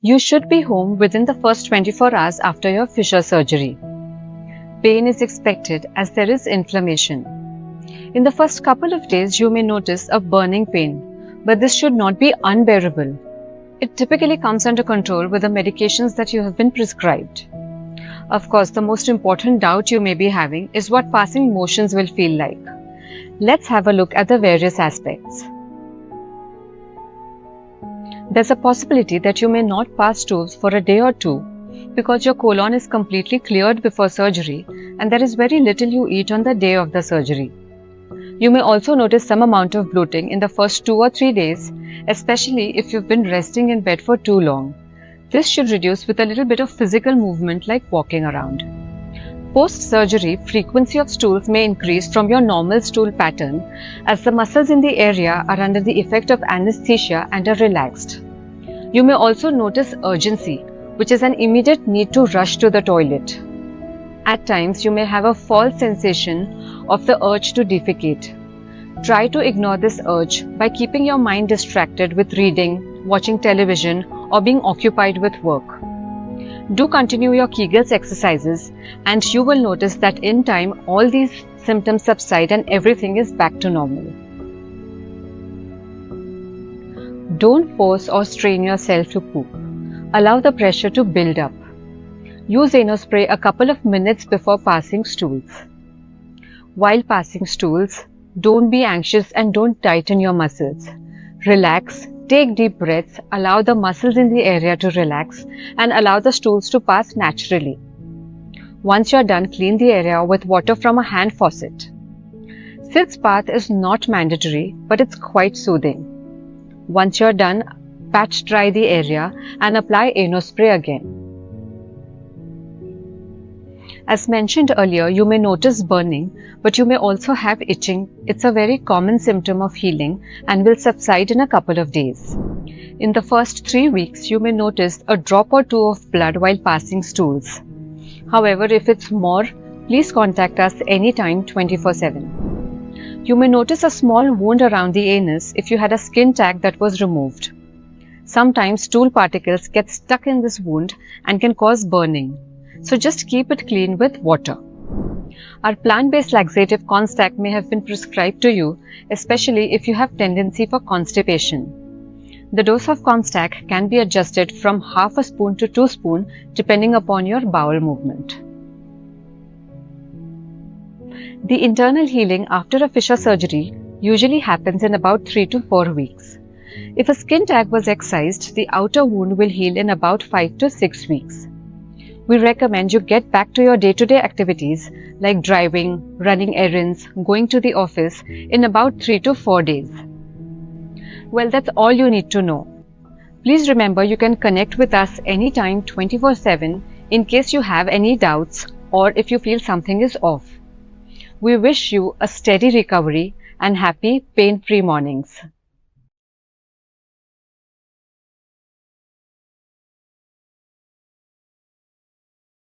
You should be home within the first 24 hours after your fissure surgery. Pain is expected as there is inflammation. In the first couple of days, you may notice a burning pain, but this should not be unbearable. It typically comes under control with the medications that you have been prescribed. Of course, the most important doubt you may be having is what passing motions will feel like. Let's have a look at the various aspects. There's a possibility that you may not pass stools for a day or two because your colon is completely cleared before surgery and there is very little you eat on the day of the surgery. You may also notice some amount of bloating in the first 2 or 3 days, especially if you've been resting in bed for too long. This should reduce with a little bit of physical movement like walking around. Post-surgery, frequency of stools may increase from your normal stool pattern as the muscles in the area are under the effect of anesthesia and are relaxed. You may also notice urgency, which is an immediate need to rush to the toilet. At times, you may have a false sensation of the urge to defecate. Try to ignore this urge by keeping your mind distracted with reading, watching television, or being occupied with work. Do continue your Kegel exercises and you will notice that in time all these symptoms subside and everything is back to normal. Don't force or strain yourself to poop. Allow the pressure to build up. Use spray a couple of minutes before passing stools. While passing stools, don't be anxious and don't tighten your muscles. Relax, take deep breaths, allow the muscles in the area to relax and allow the stools to pass naturally. Once you're done, clean the area with water from a hand faucet. Sitz bath is not mandatory, but it's quite soothing. Once you're done, patch dry the area and apply spray again. As mentioned earlier, you may notice burning, but you may also have itching. It's a very common symptom of healing and will subside in a couple of days. In the first 3 weeks, you may notice a drop or 2 of blood while passing stools. However, if it's more, please contact us anytime 24/7. You may notice a small wound around the anus if you had a skin tag that was removed. Sometimes stool particles get stuck in this wound and can cause burning. So just keep it clean with water. Our plant-based laxative Constac may have been prescribed to you, especially if you have tendency for constipation. The dose of Constac can be adjusted from half a spoon to 2 spoons depending upon your bowel movement. The internal healing after a fissure surgery usually happens in about 3 to 4 weeks. If a skin tag was excised, the outer wound will heal in about 5 to 6 weeks. We recommend you get back to your day-to-day activities like driving, running errands, going to the office in about 3 to 4 days. Well, that's all you need to know. Please remember you can connect with us anytime 24/7 in case you have any doubts or if you feel something is off. We wish you a steady recovery and happy pain-free mornings.